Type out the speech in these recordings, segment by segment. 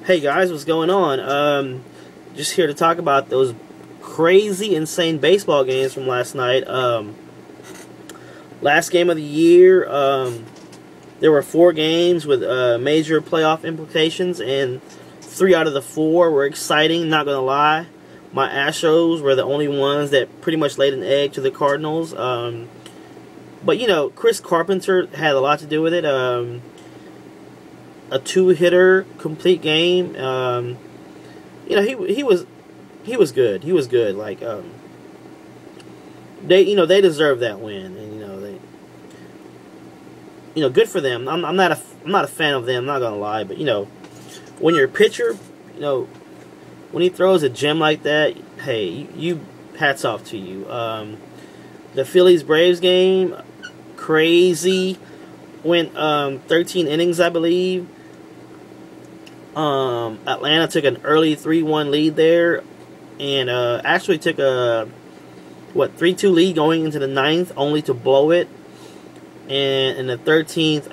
Hey guys, what's going on? Just here to talk about those crazy, insane baseball games from last night. Last game of the year, there were 4 games with major playoff implications, and 3 out of the 4 were exciting, not gonna lie. My Astros were the only ones that pretty much laid an egg to the Cardinals. But, you know, Chris Carpenter had a lot to do with it. A 2-hitter complete game. You know, he was good. He was good. Like they deserve that win, and good for them. I'm not a fan of them. I'm not gonna lie, but when you're a pitcher, when he throws a gem like that, hey, you hats off to you. The Phillies Braves game, crazy. Went 13 innings, I believe. Atlanta took an early 3-1 lead there, and actually took a 3-2 lead going into the 9th, only to blow it. And in the 13th,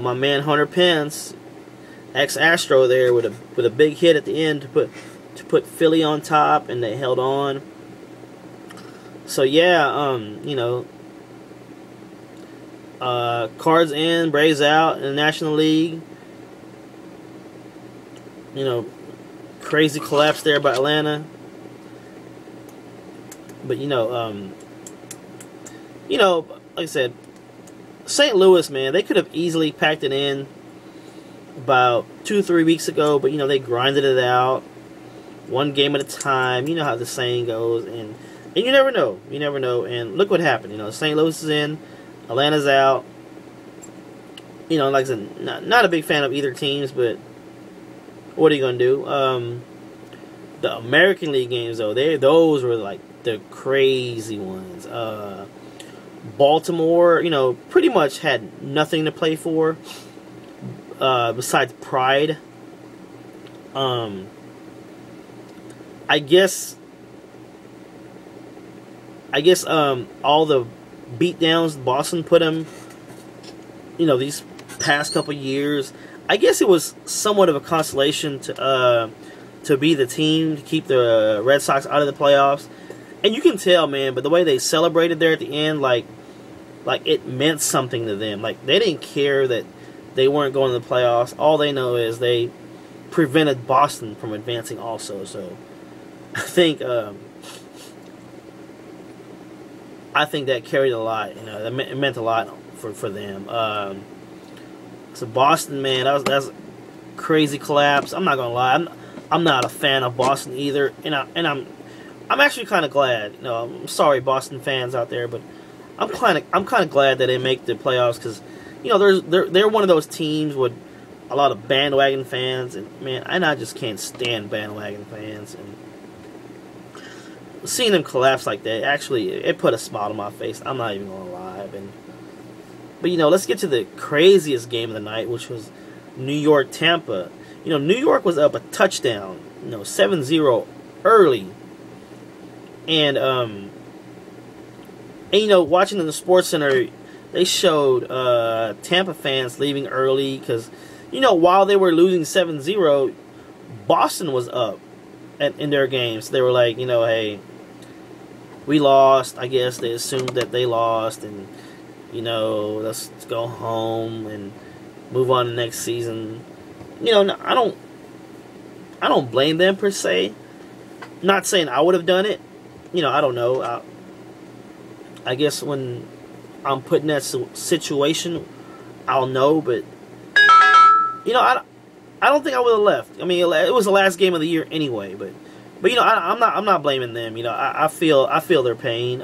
my man Hunter Pence, ex-Astro, there with a big hit at the end to put Philly on top, and they held on. So yeah, Cards in, Braves out in the National League. Crazy collapse there by Atlanta. But like I said, St. Louis, man, they could have easily packed it in about 2-3 weeks ago, but they grinded it out, one game at a time. You know how the saying goes, and you never know. You never know. And look what happened. St. Louis is in, Atlanta's out. Like I said, not a big fan of either teams, but what are you gonna do? The American League games, though, those were like the crazy ones. Baltimore, pretty much had nothing to play for besides pride. I guess all the beatdowns Boston put them, these past couple years, I guess it was somewhat of a consolation to be the team to keep the Red Sox out of the playoffs. And you can tell, man, but the way they celebrated there at the end, like it meant something to them. Like, they didn't care that they weren't going to the playoffs. All they know is they prevented Boston from advancing also. So I think that carried a lot. It meant a lot for them. So Boston, man, that's a crazy collapse. I'm not gonna lie, I'm not a fan of Boston either, and I'm actually kind of glad. I'm sorry, Boston fans out there, but I'm kind of glad that they make the playoffs, because they're one of those teams with a lot of bandwagon fans, and man, I just can't stand bandwagon fans, and seeing them collapse like that, actually, it put a smile on my face. I'm not even gonna lie. But let's get to the craziest game of the night, which was New York-Tampa. New York was up a touchdown, 7-0 early. And watching in the Sports Center, they showed Tampa fans leaving early because, while they were losing 7-0, Boston was up in their games. So they were like, hey, we lost. I guess they assumed that they lost, and let's go home and move on to next season. I don't blame them per se. Not saying I would have done it. I don't know. I guess when I'm put in that situation, I'll know. But I don't think I would have left. I mean, it was the last game of the year anyway. But I'm not blaming them. I feel their pain.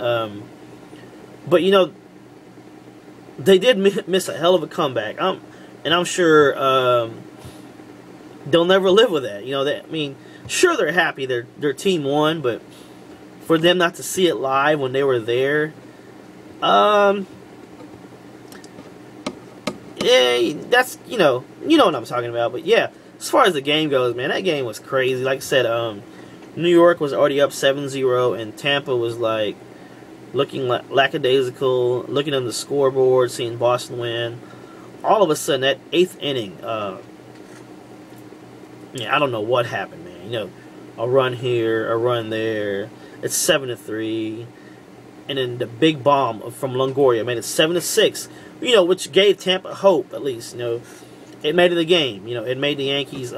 But they did miss a hell of a comeback. And I'm sure they'll never live with that. Sure, they're happy their team won, but for them not to see it live when they were there, yeah, that's you know what I'm talking about. But yeah, as far as the game goes, man, that game was crazy. Like I said, New York was already up 7-0, and Tampa was like looking lackadaisical, looking on the scoreboard, seeing Boston win. All of a sudden, that 8th inning, Yeah, I don't know what happened, man. You know, a run here, a run there. It's 7-3, and then the big bomb from Longoria made it 7-6. You know, which gave Tampa hope at least. You know, it made it a game. You know, it made the Yankees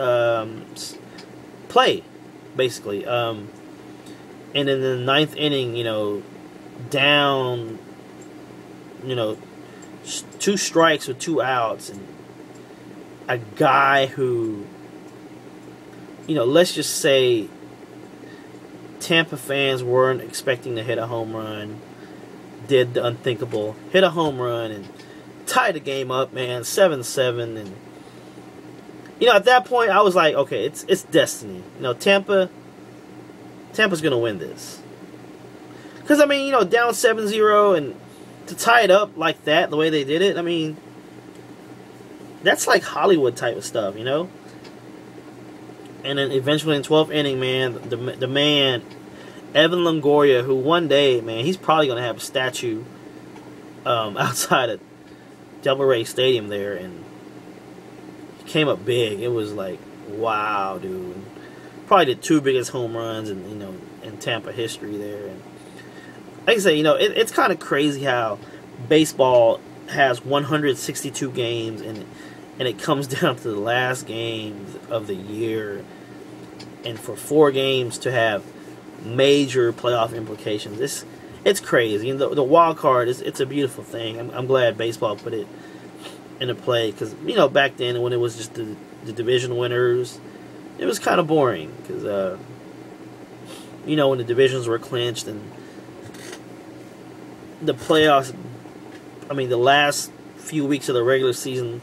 play basically. And in the ninth inning, you know, down, you know, 2 strikes with 2 outs, and a guy who, you know, let's just say Tampa fans weren't expecting to hit a home run, did the unthinkable, hit a home run and tied the game up, man, 7-7. And you know, at that point I was like, okay, it's destiny. You know, Tampa's gonna win this. Because I mean, you know, down 7-0 and to tie it up like that, the way they did it, I mean, that's like Hollywood type of stuff, you know? And then eventually in 12th inning, man, the man, Evan Longoria, who one day, man, he's probably going to have a statue outside of Devil Ray Stadium there, and he came up big. It was like, wow, dude. Probably the 2 biggest home runs in, you know, in Tampa history there. And like I say, you know, it's kind of crazy how baseball has 162 games, and it comes down to the last games of the year, and for 4 games to have major playoff implications. It's crazy. You know, the wild card it's a beautiful thing. I'm glad baseball put it into play, because you know, back then when it was just the division winners, it was kind of boring, because you know, when the divisions were clinched and the playoffs, I mean, the last few weeks of the regular season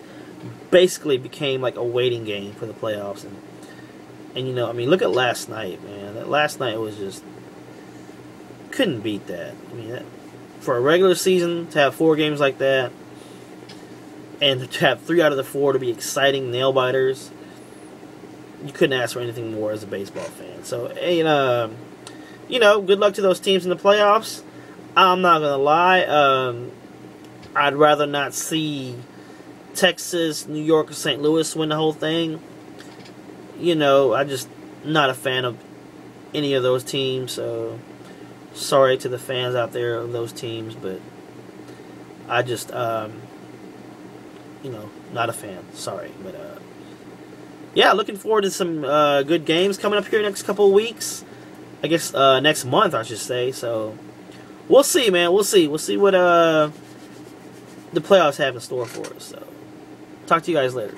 basically became like a waiting game for the playoffs. And you know, I mean, look at last night, man. That last night was just, couldn't beat that. I mean, for a regular season to have 4 games like that, and to have 3 out of the 4 to be exciting nail biters, you couldn't ask for anything more as a baseball fan. So, hey, you know, good luck to those teams in the playoffs. I'm not gonna lie. I'd rather not see Texas, New York, or St. Louis win the whole thing. You know, I'm just not a fan of any of those teams. So, sorry to the fans out there of those teams, but I just, you know, not a fan. Sorry, but yeah, looking forward to some good games coming up here next couple of weeks. I guess next month, I should say. So, we'll see, man. We'll see. We'll see what the playoffs have in store for us. So, talk to you guys later.